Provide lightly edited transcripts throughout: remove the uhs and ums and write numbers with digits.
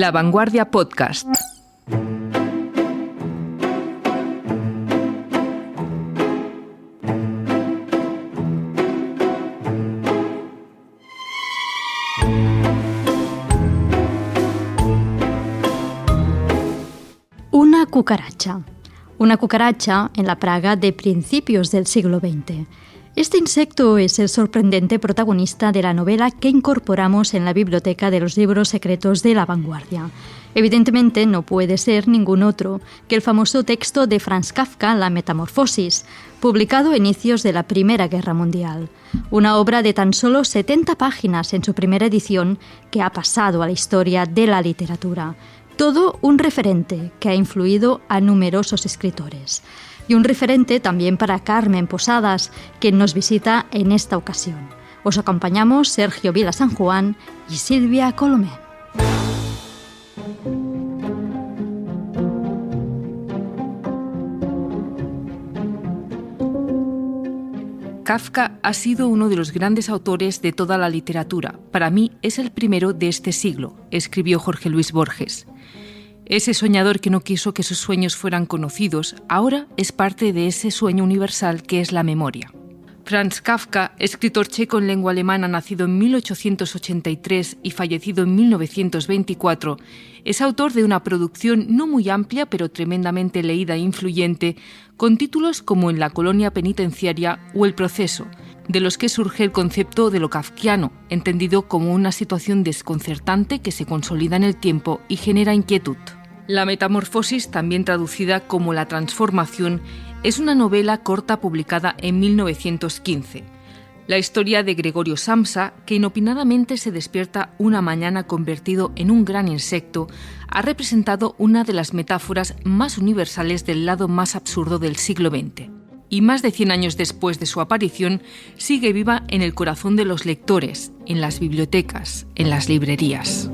La Vanguardia Podcast. Una cucaracha. Una cucaracha en la Praga de principios del siglo XX. Este insecto es el sorprendente protagonista de la novela que incorporamos en la biblioteca de los libros secretos de La Vanguardia. Evidentemente no puede ser ningún otro que el famoso texto de Franz Kafka, La Metamorfosis, publicado a inicios de la Primera Guerra Mundial. Una obra de tan solo 70 páginas en su primera edición que ha pasado a la historia de la literatura. Todo un referente que ha influido a numerosos escritores. Y un referente también para Carmen Posadas, quien nos visita en esta ocasión. Os acompañamos Sergio Vila San Juan y Silvia Colomé. Kafka ha sido uno de los grandes autores de toda la literatura. Para mí es el primero de este siglo, escribió Jorge Luis Borges. Ese soñador que no quiso que sus sueños fueran conocidos, ahora es parte de ese sueño universal que es la memoria. Franz Kafka, escritor checo en lengua alemana nacido en 1883 y fallecido en 1924, es autor de una producción no muy amplia pero tremendamente leída e influyente, con títulos como En la colonia penitenciaria o El proceso, de los que surge el concepto de lo kafkiano, entendido como una situación desconcertante que se consolida en el tiempo y genera inquietud. La Metamorfosis, también traducida como La transformación, es una novela corta publicada en 1915. La historia de Gregorio Samsa, que inopinadamente se despierta una mañana convertido en un gran insecto, ha representado una de las metáforas más universales del lado más absurdo del siglo XX. Y más de 100 años después de su aparición, sigue viva en el corazón de los lectores, en las bibliotecas, en las librerías.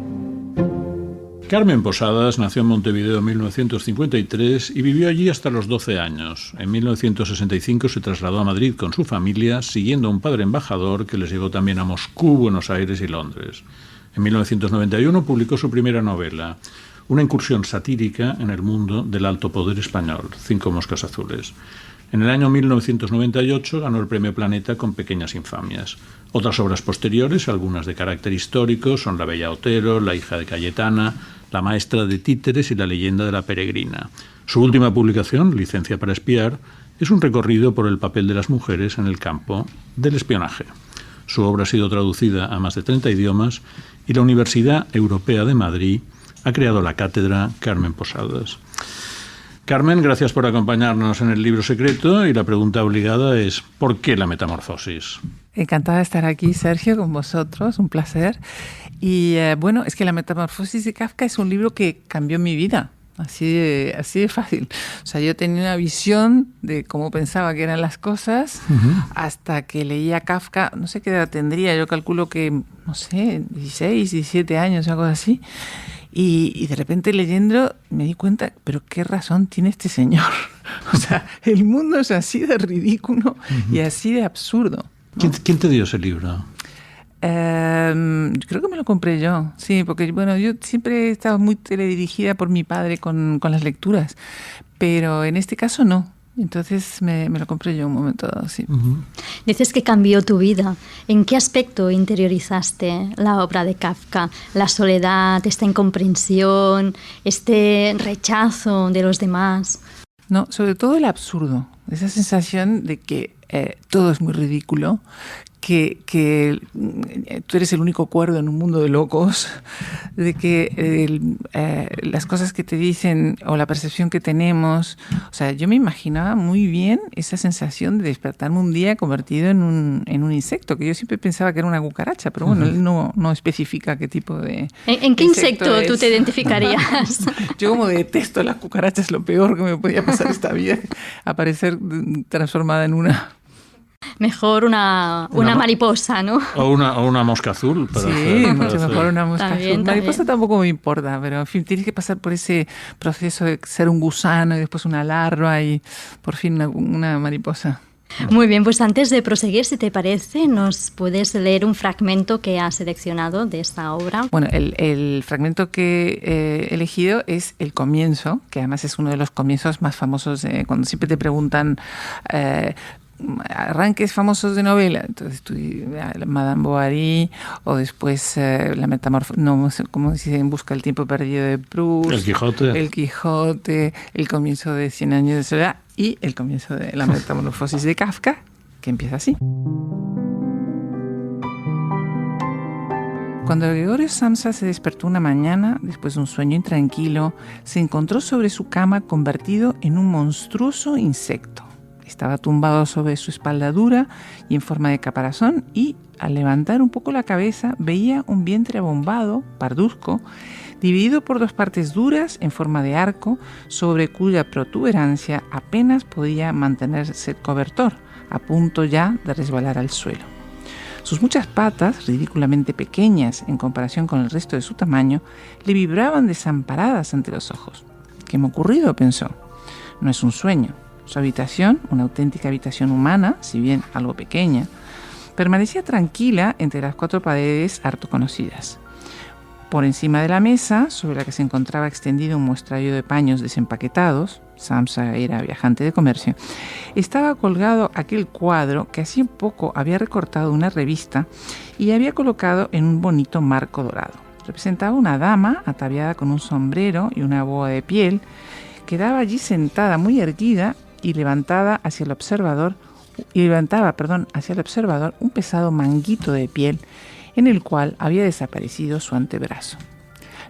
Carmen Posadas nació en Montevideo en 1953 y vivió allí hasta los 12 años. En 1965 se trasladó a Madrid con su familia, siguiendo a un padre embajador que les llevó también a Moscú, Buenos Aires y Londres. En 1991 publicó su primera novela, una incursión satírica en el mundo del alto poder español, 5 moscas azules. En el año 1998 ganó el Premio Planeta con Pequeñas infamias. Otras obras posteriores, algunas de carácter histórico, son La bella Otero, La hija de Cayetana, La maestra de títeres y La leyenda de la peregrina. Su última publicación, Licencia para espiar, es un recorrido por el papel de las mujeres en el campo del espionaje. Su obra ha sido traducida a más de 30 idiomas y la Universidad Europea de Madrid ha creado la cátedra Carmen Posadas. Carmen, gracias por acompañarnos en el libro secreto y la pregunta obligada es ¿por qué la metamorfosis? Encantada de estar aquí, Sergio, con vosotros, un placer. Y bueno, es que La Metamorfosis de Kafka es un libro que cambió mi vida, así de fácil. O sea, yo tenía una visión de cómo pensaba que eran las cosas hasta que leía Kafka, no sé qué edad tendría, yo calculo que, no sé, 16, 17 años, algo así. Y de repente leyendo me di cuenta, pero qué razón tiene este señor. O sea, el mundo es así de ridículo y así de absurdo, ¿no? ¿Quién te dio ese libro? Creo que me lo compré yo, sí, porque bueno, yo siempre he estado muy teledirigida por mi padre con las lecturas, pero en este caso no. Entonces me lo compré yo un momento dado, sí. Dices que cambió tu vida. ¿En qué aspecto interiorizaste la obra de Kafka? ¿La soledad, esta incomprensión, este rechazo de los demás? No, sobre todo el absurdo. Esa sensación de que todo es muy ridículo, que tú eres el único cuerdo en un mundo de locos, de que las cosas que te dicen o la percepción que tenemos, o sea, yo me imaginaba muy bien esa sensación de despertarme un día convertido en un insecto, que yo siempre pensaba que era una cucaracha, pero bueno, él no especifica qué tipo de ¿En qué insecto tú te identificarías? Yo como detesto las cucarachas, lo peor que me podía pasar esta vida, aparecer transformada en una... Mejor una mariposa, ¿no? O una mosca azul. Mucho mejor una mosca azul. Mariposa tampoco me importa, pero en fin, tienes que pasar por ese proceso de ser un gusano y después una larva y por fin una mariposa. Muy bien, pues antes de proseguir, si te parece, ¿nos puedes leer un fragmento que has seleccionado de esta obra? Bueno, el fragmento que he elegido es el comienzo, que además es uno de los comienzos más famosos, cuando siempre te preguntan arranques famosos de novela. Entonces tú, Madame Bovary, o después la metamorfosis, no sé cómo se dice, En busca del tiempo perdido de Proust. El Quijote, el comienzo de 100 años de soledad y el comienzo de la metamorfosis de Kafka, que empieza así. Cuando Gregorio Samsa se despertó una mañana, después de un sueño intranquilo, se encontró sobre su cama convertido en un monstruoso insecto. Estaba tumbado sobre su espalda dura y en forma de caparazón y, al levantar un poco la cabeza, veía un vientre abombado, parduzco, dividido por dos partes duras en forma de arco, sobre cuya protuberancia apenas podía mantenerse el cobertor, a punto ya de resbalar al suelo. Sus muchas patas, ridículamente pequeñas en comparación con el resto de su tamaño, le vibraban desamparadas ante los ojos. ¿Qué me ha ocurrido?, pensó. No es un sueño. Su habitación, una auténtica habitación humana, si bien algo pequeña, permanecía tranquila entre las cuatro paredes harto conocidas. Por encima de la mesa, sobre la que se encontraba extendido un muestrario de paños desempaquetados, Samsa era viajante de comercio, estaba colgado aquel cuadro que hacía poco había recortado una revista y había colocado en un bonito marco dorado. Representaba una dama ataviada con un sombrero y una boa de piel, quedaba allí sentada muy erguida y levantaba hacia el observador un pesado manguito de piel en el cual había desaparecido su antebrazo.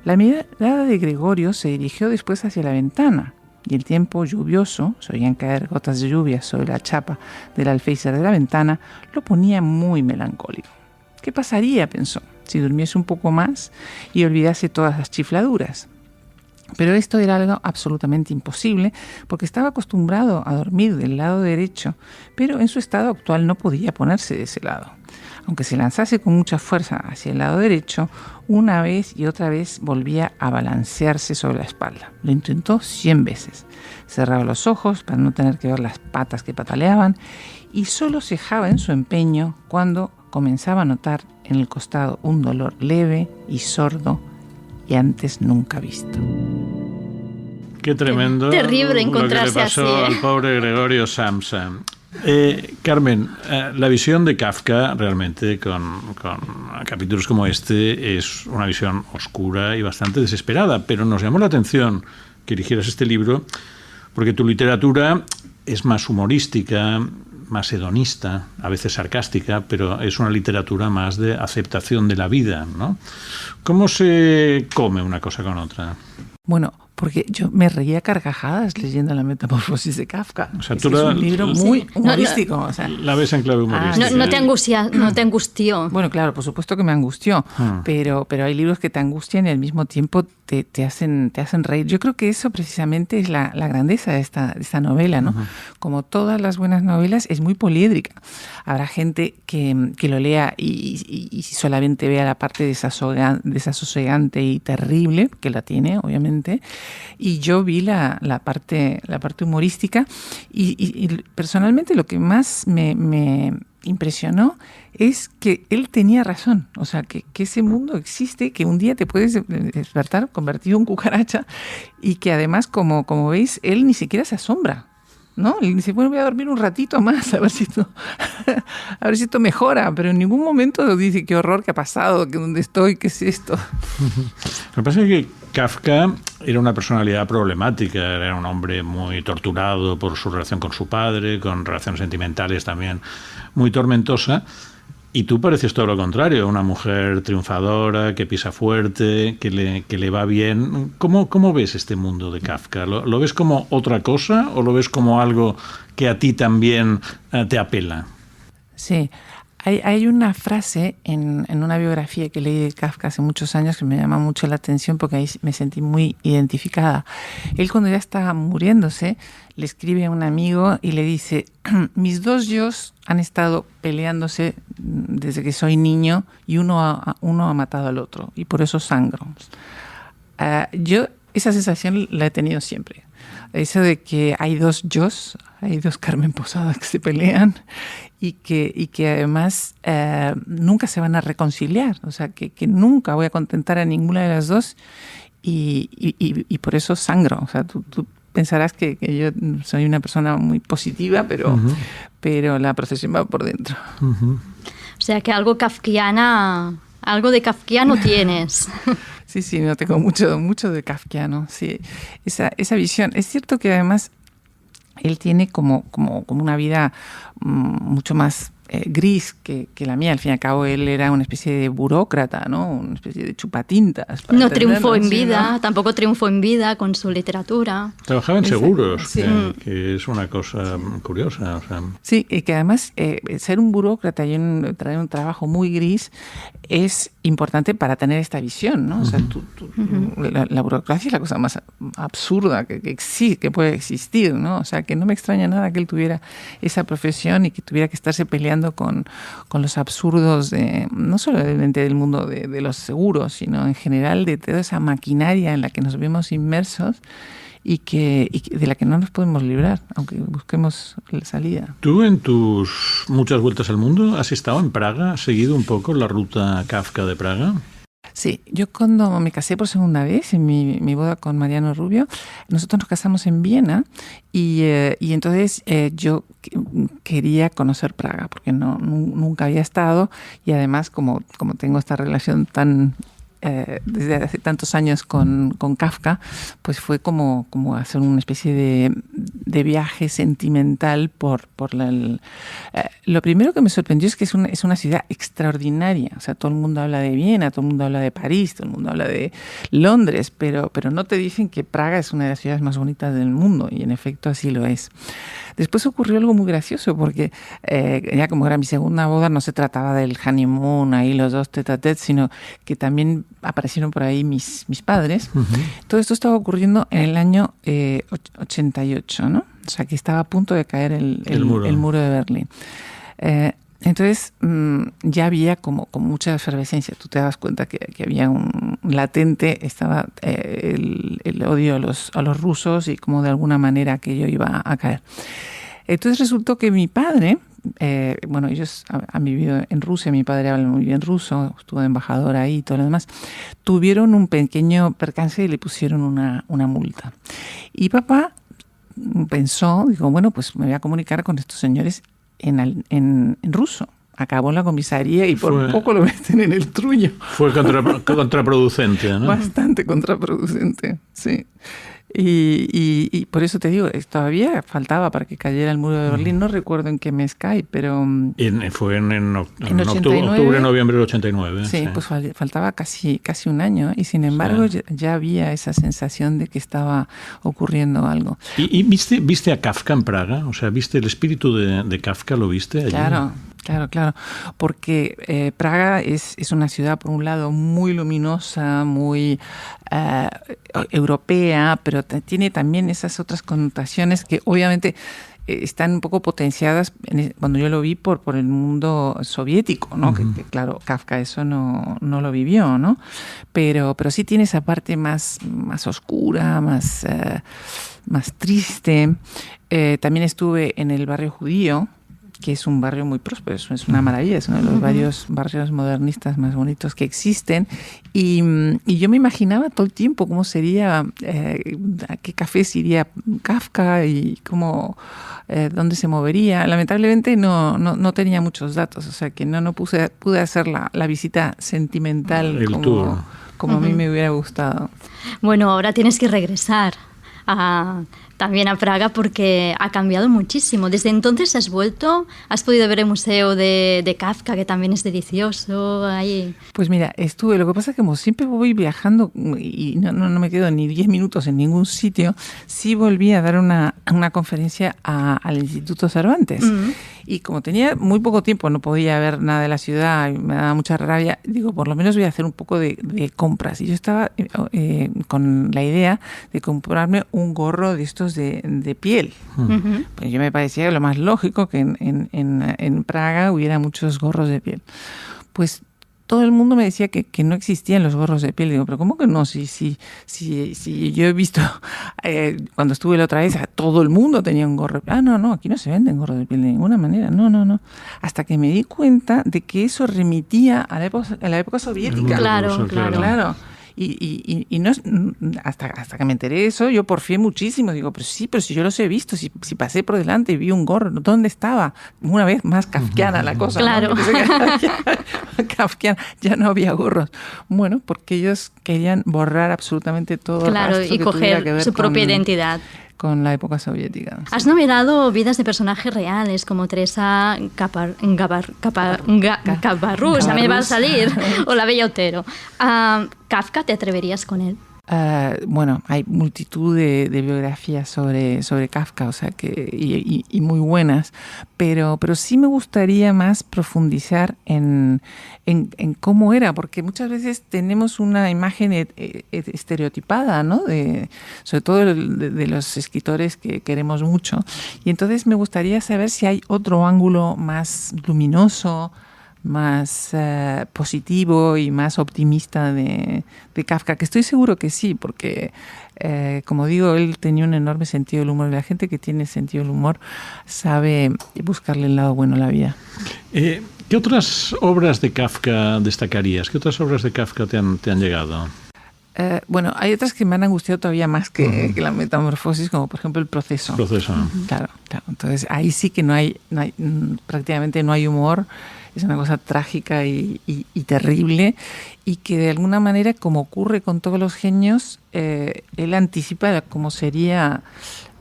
La mirada de Gregorio se dirigió después hacia la ventana y el tiempo lluvioso, se oían caer gotas de lluvia sobre la chapa del alféizar de la ventana, lo ponía muy melancólico. ¿Qué pasaría?, pensó, si durmiese un poco más y olvidase todas las chifladuras. Pero esto era algo absolutamente imposible porque estaba acostumbrado a dormir del lado derecho, pero en su estado actual no podía ponerse de ese lado. Aunque se lanzase con mucha fuerza hacia el lado derecho, una vez y otra vez volvía a balancearse sobre la espalda. Lo intentó 100 veces. Cerraba los ojos para no tener que ver las patas que pataleaban y solo cejaba en su empeño cuando comenzaba a notar en el costado un dolor leve y sordo y antes nunca visto. Qué tremendo. Terrible encontrarse lo que le pasó así, al pobre Gregorio Samsa. Carmen, la visión de Kafka realmente con capítulos como este es una visión oscura y bastante desesperada, pero nos llamó la atención que eligieras este libro porque tu literatura es más humorística, más hedonista, a veces sarcástica, pero es una literatura más de aceptación de la vida, ¿no? ¿Cómo se come una cosa con otra? Bueno, porque yo me reía carcajadas leyendo La metamorfosis de Kafka. O sea, es un libro muy humorístico. O sea, la ves en clave humorística. No te angustió. Bueno, claro, por supuesto que me angustió, pero hay libros que te angustian y al mismo tiempo te hacen reír. Yo creo que eso precisamente es la grandeza de esta novela, ¿no? Como todas las buenas novelas, es muy poliédrica. Habrá gente que lo lea y solamente vea la parte desasosegante y terrible, que la tiene, obviamente, y yo vi la parte humorística y personalmente lo que más me impresionó es que él tenía razón, o sea, que ese mundo existe, que un día te puedes despertar convertido en cucaracha y que además, como veis, él ni siquiera se asombra, ¿no? Él dice, bueno, voy a dormir un ratito más a ver si esto mejora, pero en ningún momento dice qué horror, qué ha pasado, que dónde estoy, qué es esto. Lo que pasa es que Kafka era una personalidad problemática, era un hombre muy torturado por su relación con su padre, con relaciones sentimentales también muy tormentosa, y tú pareces todo lo contrario, una mujer triunfadora, que pisa fuerte, que le va bien. ¿Cómo ves este mundo de Kafka? ¿Lo ves como otra cosa o lo ves como algo que a ti también te apela? Sí. Hay una frase en una biografía que leí de Kafka hace muchos años que me llama mucho la atención porque ahí me sentí muy identificada. Él, cuando ya estaba muriéndose, le escribe a un amigo y le dice: mis dos yos han estado peleándose desde que soy niño y uno ha matado al otro y por eso sangro. Yo esa sensación la he tenido siempre. Eso de que hay dos yos, hay dos Carmen Posadas que se pelean y que además nunca se van a reconciliar. O sea, que nunca voy a contentar a ninguna de las dos y por eso sangro. O sea, tú pensarás que yo soy una persona muy positiva, pero la procesión va por dentro. O sea, que algo de kafkiano tienes. Sí, no tengo mucho de kafkiano. Sí, esa visión. Es cierto que además él tiene como una vida mucho más gris que la mía. Al fin y al cabo, él era una especie de burócrata, ¿no? Una especie de chupatintas. No triunfó en vida, ¿no? Tampoco triunfó en vida con su literatura. Trabajaba en seguros, sí. que es una cosa curiosa. O sea. Sí, y que además ser un burócrata y traer un trabajo muy gris es importante para tener esta visión, ¿no? O sea, la burocracia es la cosa más absurda que puede existir, ¿no? O sea, que no me extraña nada que él tuviera esa profesión y que tuviera que estarse peleando con los absurdos no solamente del mundo de los seguros, sino en general de toda esa maquinaria en la que nos vemos inmersos y de la que no nos podemos librar, aunque busquemos la salida. ¿Tú en tus muchas vueltas al mundo has estado en Praga? ¿Has seguido un poco la ruta Kafka de Praga? Sí, yo cuando me casé por segunda vez, en mi boda con Mariano Rubio, nosotros nos casamos en Viena y entonces yo quería conocer Praga porque nunca había estado y además como tengo esta relación tan desde hace tantos años con Kafka, pues fue como hacer una especie de viaje sentimental lo primero que me sorprendió es que es una ciudad extraordinaria. O sea, todo el mundo habla de Viena, todo el mundo habla de París, todo el mundo habla de Londres, pero no te dicen que Praga es una de las ciudades más bonitas del mundo, y en efecto así lo es. Después ocurrió algo muy gracioso, porque ya como era mi segunda boda, no se trataba del honeymoon, ahí los dos tete-a-tete, sino que también aparecieron por ahí mis padres. Uh-huh. Todo esto estaba ocurriendo en el año 88, ¿no? O sea, que estaba a punto de caer el muro de Berlín. Entonces ya había como mucha efervescencia. Tú te das cuenta que había un latente, estaba el odio a los rusos y como de alguna manera aquello iba a caer. Entonces resultó que mi padre, ellos han vivido en Rusia, mi padre habla muy bien ruso, estuvo de embajador ahí y todo lo demás, tuvieron un pequeño percance y le pusieron una multa. Y papá pensó, dijo, bueno, pues me voy a comunicar con estos señores en ruso. Acabó en la comisaría y por poco lo meten en el truño. Fue contraproducente, ¿no? Bastante contraproducente, sí. Y por eso te digo, todavía faltaba para que cayera el muro de Berlín. No recuerdo en qué mes cae, pero... Fue en octubre, noviembre del 89. Sí, pues faltaba casi un año. Y sin embargo ya había esa sensación de que estaba ocurriendo algo. ¿Y viste a Kafka en Praga? O sea, ¿viste el espíritu de Kafka? ¿Lo viste allí? Claro, porque Praga es una ciudad, por un lado, muy luminosa, muy europea, pero tiene también esas otras connotaciones que obviamente están un poco potenciadas cuando yo lo vi por el mundo soviético, ¿no? Uh-huh. Que claro, Kafka eso no lo vivió, ¿no? Pero sí tiene esa parte más oscura, más triste. También estuve en el barrio judío, que es un barrio muy próspero, es una maravilla, es uno de los varios barrios modernistas más bonitos que existen, y yo me imaginaba todo el tiempo cómo sería, a qué cafés iría Kafka y cómo, dónde se movería. Lamentablemente no tenía muchos datos, o sea que no pude hacer la visita sentimental como a mí me hubiera gustado. Bueno, ahora tienes que regresar también a Praga porque ha cambiado muchísimo. Desde entonces has podido ver el museo de Kafka, que también es delicioso ahí. Pues mira, estuve, lo que pasa es que como siempre voy viajando y no me quedo ni 10 minutos en ningún sitio, sí volví a dar una conferencia al Instituto Cervantes. Uh-huh. Y como tenía muy poco tiempo, no podía ver nada de la ciudad, me daba mucha rabia, digo, por lo menos voy a hacer un poco de compras. Y yo estaba con la idea de comprarme un gorro de estos de piel. Uh-huh. Pues yo me parecía lo más lógico que en Praga hubiera muchos gorros de piel. Pues todo el mundo me decía que no existían los gorros de piel. Digo, pero ¿cómo que no? Si yo he visto, cuando estuve la otra vez, todo el mundo tenía un gorro. No, aquí no se venden gorros de piel de ninguna manera. No. Hasta que me di cuenta de que eso remitía a la época soviética. Claro. Y no, hasta que me enteré de eso, yo porfié muchísimo. Digo, pero si yo los he visto, si pasé por delante y vi un gorro, ¿dónde estaba? Una vez más kafkiana la cosa. Claro. ¿No? Kafkiana, ya no había gorros. Bueno, porque ellos querían borrar absolutamente todo. Claro, y coger su propia identidad. Con la época soviética. Sí. Has novelado vidas de personajes reales como Teresa Cabarrús, a mí me va a salir, o la Bella Otero. ¿Kafka te atreverías con él? Bueno, hay multitud de biografías sobre Kafka, o sea y muy buenas, pero sí me gustaría más profundizar en cómo era, porque muchas veces tenemos una imagen estereotipada, ¿no? Sobre todo de los escritores que queremos mucho, y entonces me gustaría saber si hay otro ángulo más luminoso, más positivo y más optimista de Kafka, que estoy seguro que sí, porque como digo, él tenía un enorme sentido del humor, y la gente que tiene sentido del humor sabe buscarle el lado bueno a la vida. ¿Qué otras obras de Kafka destacarías? ¿Qué otras obras de Kafka te han llegado? Bueno, hay otras que me han angustiado todavía más que la Metamorfosis, como por ejemplo El Proceso. Claro. Entonces ahí sí que no hay prácticamente no hay humor. Es una cosa trágica y terrible, y que de alguna manera, como ocurre con todos los genios, él anticipa cómo sería,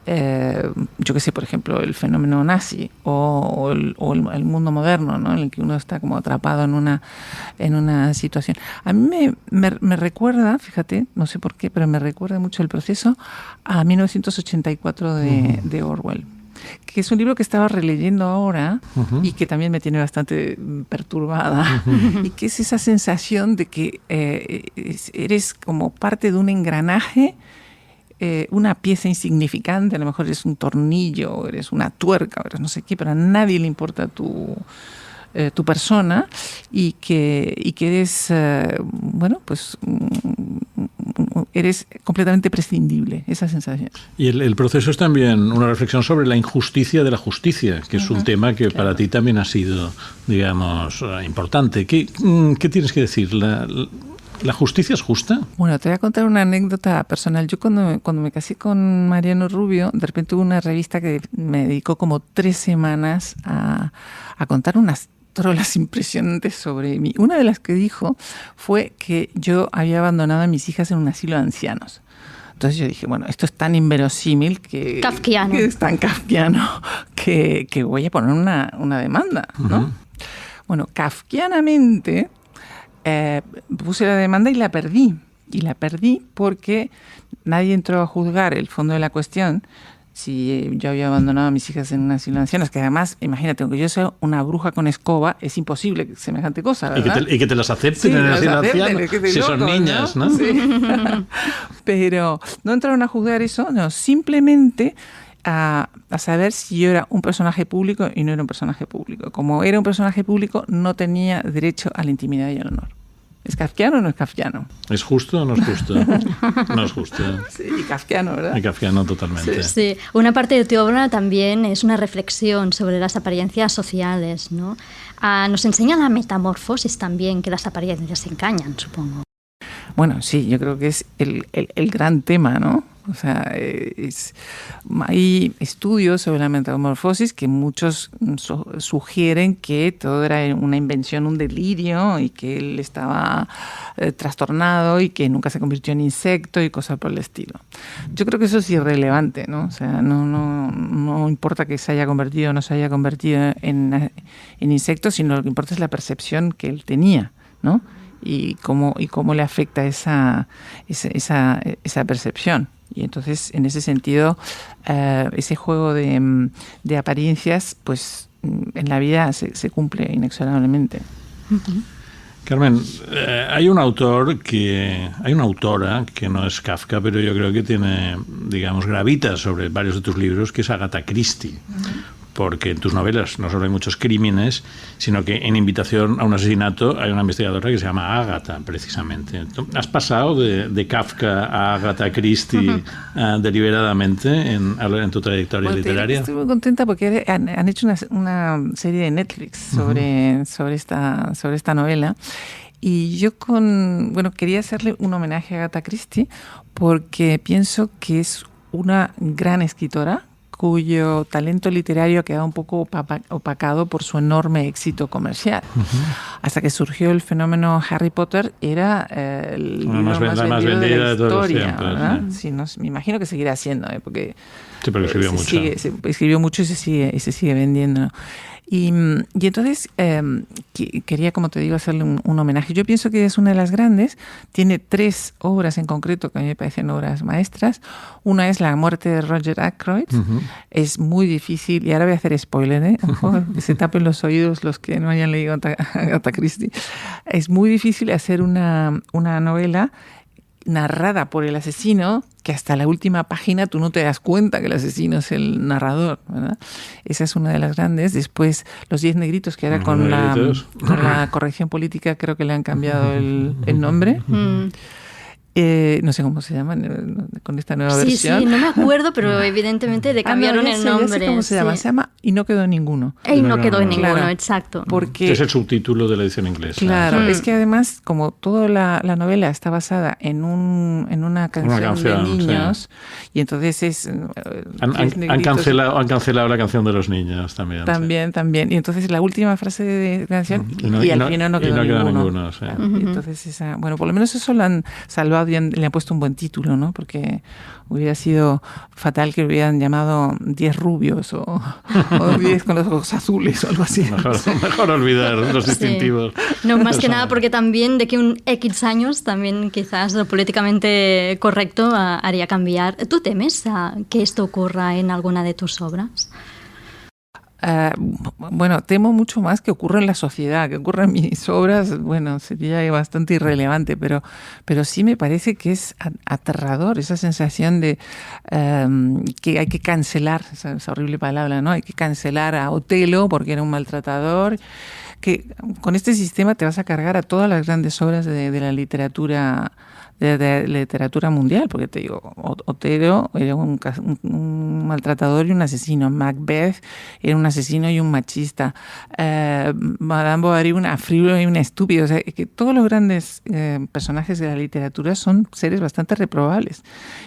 yo qué sé, por ejemplo, el fenómeno nazi o el mundo moderno, ¿no? En el que uno está como atrapado en una situación. A mí me recuerda, fíjate, no sé por qué, pero me recuerda mucho El Proceso a 1984 de Orwell, que es un libro que estaba releyendo ahora y que también me tiene bastante perturbada, y que es esa sensación de que eres como parte de un engranaje, una pieza insignificante, a lo mejor eres un tornillo, o eres una tuerca, o eres no sé qué, pero a nadie le importa tu persona, y que eres, pues eres completamente prescindible, esa sensación. Y el proceso es también una reflexión sobre la injusticia de la justicia, que es un tema que para ti también ha sido, digamos, importante. ¿Qué tienes que decir? ¿La justicia es justa? Bueno, te voy a contar una anécdota personal. Yo cuando me casé con Mariano Rubio, de repente hubo una revista que me dedicó como 3 semanas a contar unas trolas impresionantes sobre mí. Una de las que dijo fue que yo había abandonado a mis hijas en un asilo de ancianos. Entonces yo dije, bueno, esto es tan inverosímil que es tan kafkiano que voy a poner una demanda, ¿no? Bueno, kafkianamente puse la demanda y la perdí. Y la perdí porque nadie entró a juzgar el fondo de la cuestión. Si yo había abandonado a mis hijas en un asilo de ancianos, que además, imagínate, aunque yo sea una bruja con escoba, es imposible semejante cosa, ¿verdad? Y que te las acepten en el asilo de ancianos, si son niñas, ¿no? Sí. Pero no entraron a juzgar eso, no, simplemente a saber si yo era un personaje público y no era un personaje público. Como era un personaje público, no tenía derecho a la intimidad y al honor. ¿Es kafkiano o no es kafkiano? ¿Es justo o no es justo? No es justo. Sí, y kafkiano, ¿verdad? Y kafkiano totalmente. Sí. Una parte de tu obra también es una reflexión sobre las apariencias sociales, ¿no? Nos enseña la metamorfosis también, que las apariencias engañan, supongo. Bueno, sí, yo creo que es el gran tema, ¿no? O sea, hay estudios sobre la metamorfosis que muchos sugieren que todo era una invención, un delirio, y que él estaba trastornado y que nunca se convirtió en insecto y cosas por el estilo. Yo creo que eso es irrelevante, ¿no? O sea, no importa que se haya convertido o no se haya convertido en insecto, sino lo que importa es la percepción que él tenía, ¿no? Y cómo le afecta esa percepción. Y entonces, en ese sentido, ese juego de apariencias, pues en la vida se cumple inexorablemente. Carmen, hay una autora que no es Kafka, pero yo creo que tiene, digamos, gravita sobre varios de tus libros, que es Agatha Christie. porque en tus novelas no solo hay muchos crímenes, sino que en Invitación a un asesinato hay una investigadora que se llama Ágata, precisamente. ¿Has pasado de Kafka a Agatha Christie deliberadamente en tu trayectoria literaria? Estoy muy contenta porque han hecho una serie de Netflix sobre esta novela. Y yo quería hacerle un homenaje a Agatha Christie porque pienso que es una gran escritora cuyo talento literario ha quedado un poco opacado por su enorme éxito comercial. Hasta que surgió el fenómeno Harry Potter, era el libro más vendido de la historia, ¿verdad? Sí, me imagino que seguirá siendo, porque escribió mucho. Escribió mucho y se sigue vendiendo. Y entonces quería, como te digo, hacerle un homenaje. Yo pienso que es una de las grandes. Tiene 3 obras en concreto que a mí me parecen obras maestras. Una es La muerte de Roger Ackroyd. Es muy difícil, y ahora voy a hacer spoiler, a lo mejor que se tapen los oídos los que no hayan leído Agatha Christie. Es muy difícil hacer una novela narrada por el asesino, que hasta la última página tú no te das cuenta que el asesino es el narrador, ¿verdad? Esa es una de las grandes. Después, Los 10 negritos, que ahora con la corrección política creo que le han cambiado el nombre. No sé cómo se llama con esta nueva versión. Sí, no me acuerdo, pero evidentemente le cambiaron el nombre. Ya sé cómo se llama. Se llama Y no quedó ninguno. Y no quedó en ninguno, exacto. Porque es el subtítulo de la edición inglesa. Claro, es que además, como toda la novela está basada en una canción de niños, y entonces es... Han cancelado la canción de los niños también. También. Y entonces la última frase de la canción, y al final no quedó ninguno. Sí. Y entonces por lo menos eso lo han salvado. Le han puesto un buen título, ¿no? Porque hubiera sido fatal que lo hubieran llamado 10 rubios o 10 con los ojos azules o algo así. Mejor olvidar los distintivos. No, más que nada porque también de que un X años también quizás lo políticamente correcto haría cambiar. ¿Tú temes que esto ocurra en alguna de tus obras? Temo mucho más que ocurra en la sociedad, que ocurra en mis obras. Sería bastante irrelevante, pero sí me parece que es aterrador esa sensación de que hay que cancelar, esa horrible palabra, ¿no? Hay que cancelar a Otelo porque era un maltratador. Que con este sistema te vas a cargar a todas las grandes obras de la literatura. De literatura mundial, porque te digo, Otelo era un maltratador y un asesino. Macbeth era un asesino y un machista. Madame Bovary una frívola y una estúpida. O sea, que todos los grandes personajes de la literatura son seres bastante reprobables.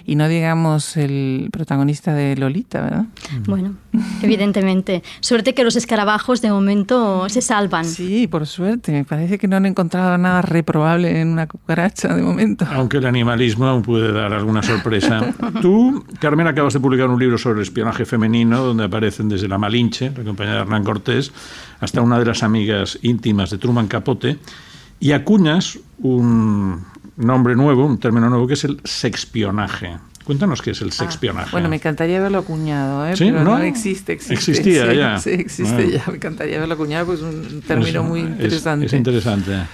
Y no digamos el protagonista de Lolita, ¿verdad? Bueno, evidentemente. Suerte que los escarabajos de momento se salvan. Sí, por suerte. Me parece que no han encontrado nada reprobable en una cucaracha de momento. Aunque el animalismo aún puede dar alguna sorpresa. Tú, Carmen, acabas de publicar un libro sobre el espionaje femenino, donde aparecen desde la Malinche, la compañía de Hernán Cortés, hasta una de las amigas íntimas de Truman Capote, y acuñas un nombre nuevo, un término nuevo, que es el sexpionaje. Cuéntanos qué es el sexpionaje. Me encantaría haberlo acuñado, ¿Sí? Pero no existe. Existía ya. Sí, existe ya. Me encantaría haberlo acuñado, pues es un término muy interesante. Es interesante.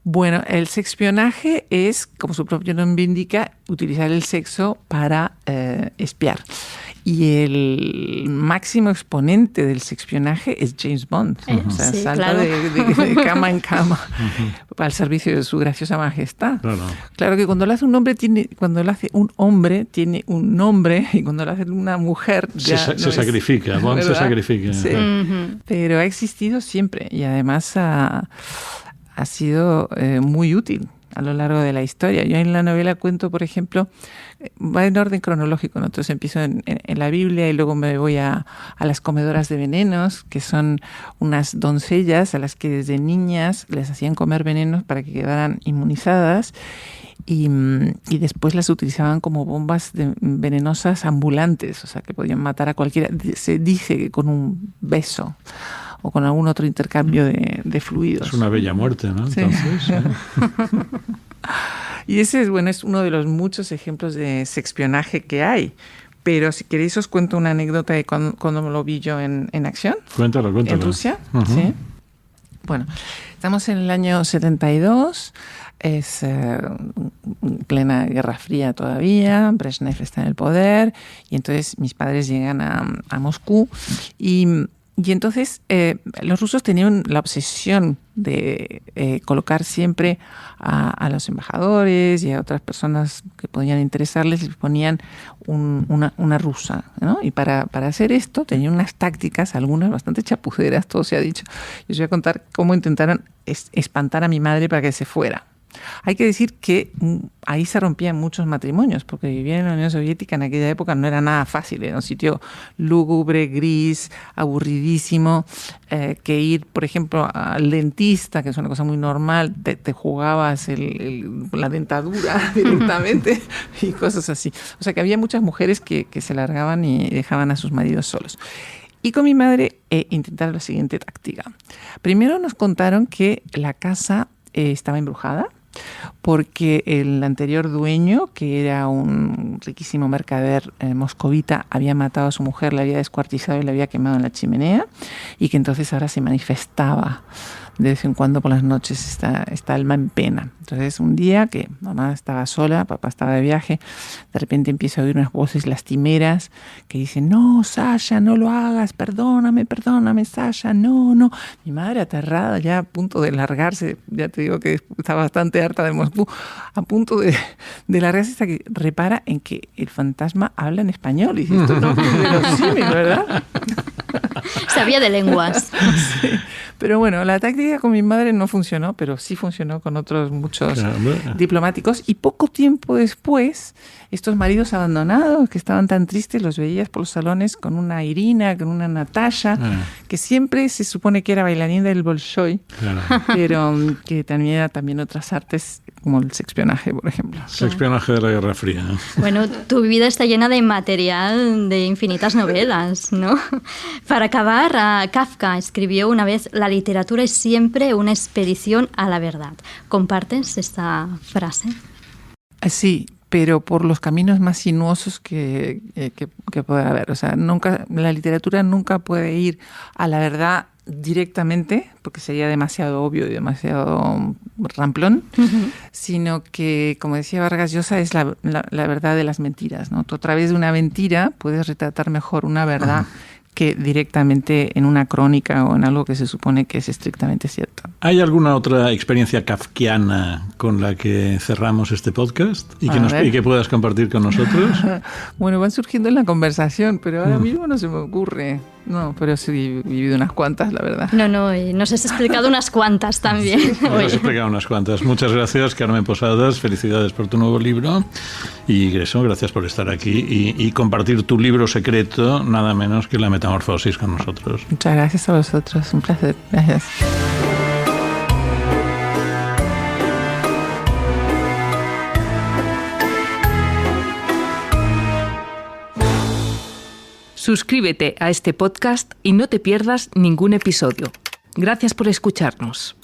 Bueno, el sexpionaje es, como su propio nombre indica, utilizar el sexo para espiar. Y el máximo exponente del sexpionaje es James Bond. Salta claro. de cama en cama al servicio de su graciosa majestad. Claro que cuando lo hace un hombre tiene un nombre, y cuando lo hace una mujer se sacrifica. Bond se sacrifica. Sí. Pero ha existido siempre, y además ha sido muy útil a lo largo de la historia. Yo en la novela cuento, por ejemplo, va en orden cronológico, ¿no? Entonces empiezo en la Biblia y luego me voy a las comedoras de venenos, que son unas doncellas a las que desde niñas les hacían comer venenos para que quedaran inmunizadas, y después las utilizaban como bombas venenosas ambulantes, o sea, que podían matar a cualquiera. Se dice que con un beso o con algún otro intercambio de fluidos. Es una bella muerte, ¿no? Entonces, sí. Y ese es uno de los muchos ejemplos de sexpionaje que hay. Pero si queréis os cuento una anécdota de cuando lo vi yo en acción. Cuéntalo. En Rusia. Sí. Bueno, estamos en el año 72. es plena Guerra Fría todavía, Brezhnev está en el poder, y entonces mis padres llegan a Moscú, y entonces los rusos tenían la obsesión de colocar siempre a los embajadores y a otras personas que podían interesarles, les ponían una rusa, ¿no? Y para hacer esto tenían unas tácticas, algunas bastante chapuceras, todo se ha dicho. Les voy a contar cómo intentaron espantar a mi madre para que se fuera. Hay que decir que ahí se rompían muchos matrimonios, porque vivir en la Unión Soviética en aquella época no era nada fácil, era un sitio lúgubre, gris, aburridísimo, que ir, por ejemplo, al dentista, que es una cosa muy normal, te jugabas la dentadura directamente y cosas así. O sea que había muchas mujeres que se largaban y dejaban a sus maridos solos. Y con mi madre intentaron la siguiente táctica. Primero nos contaron que la casa estaba embrujada, porque el anterior dueño, que era un riquísimo mercader moscovita, había matado a su mujer, la había descuartizado y la había quemado en la chimenea, y que entonces ahora se manifestaba de vez en cuando por las noches esta alma en pena. Entonces un día que mamá estaba sola, papá estaba de viaje, de repente empieza a oír unas voces lastimeras que dicen: no, Sasha, no lo hagas, perdóname, Sasha, no. Mi madre aterrada, ya a punto de largarse, ya te digo que estaba bastante harta de Moscú, a punto de largarse, hasta que repara en que el fantasma habla en español. Y dice: esto no es verosímil, ¿verdad? Sabía de lenguas. Sí. Pero bueno, la táctica con mi madre no funcionó, pero sí funcionó con otros muchos diplomáticos. Y poco tiempo después, estos maridos abandonados que estaban tan tristes, los veías por los salones con una Irina, con una Natasha, que siempre se supone que era bailarina del Bolshoi, pero que tenía también otras artes, como el sexpionaje, por ejemplo. Sexpionaje de la Guerra Fría. Bueno, tu vida está llena de material de infinitas novelas, ¿no? Para acabar, Kafka escribió una vez: la literatura es siempre una expedición a la verdad. ¿Compartes esta frase? Sí, pero por los caminos más sinuosos que puede haber. O sea, la literatura nunca puede ir a la verdad directamente, porque sería demasiado obvio y demasiado ramplón, sino que, como decía Vargas Llosa, es la verdad de las mentiras, ¿no? Tú, a través de una mentira, puedes retratar mejor una verdad que directamente en una crónica o en algo que se supone que es estrictamente cierto. ¿Hay alguna otra experiencia kafkiana con la que cerramos este podcast y que puedas compartir con nosotros? Bueno, van surgiendo en la conversación, pero ahora mismo no se me ocurre. No, pero sí he vivido unas cuantas, la verdad. No, nos has explicado unas cuantas también. Nos has explicado unas cuantas. Muchas gracias, Carmen Posadas. Felicidades por tu nuevo libro. Y eso, gracias por estar aquí y compartir tu libro secreto, nada menos que La Metamorfosis, con nosotros. Muchas gracias a vosotros. Un placer. Gracias. Suscríbete a este podcast y no te pierdas ningún episodio. Gracias por escucharnos.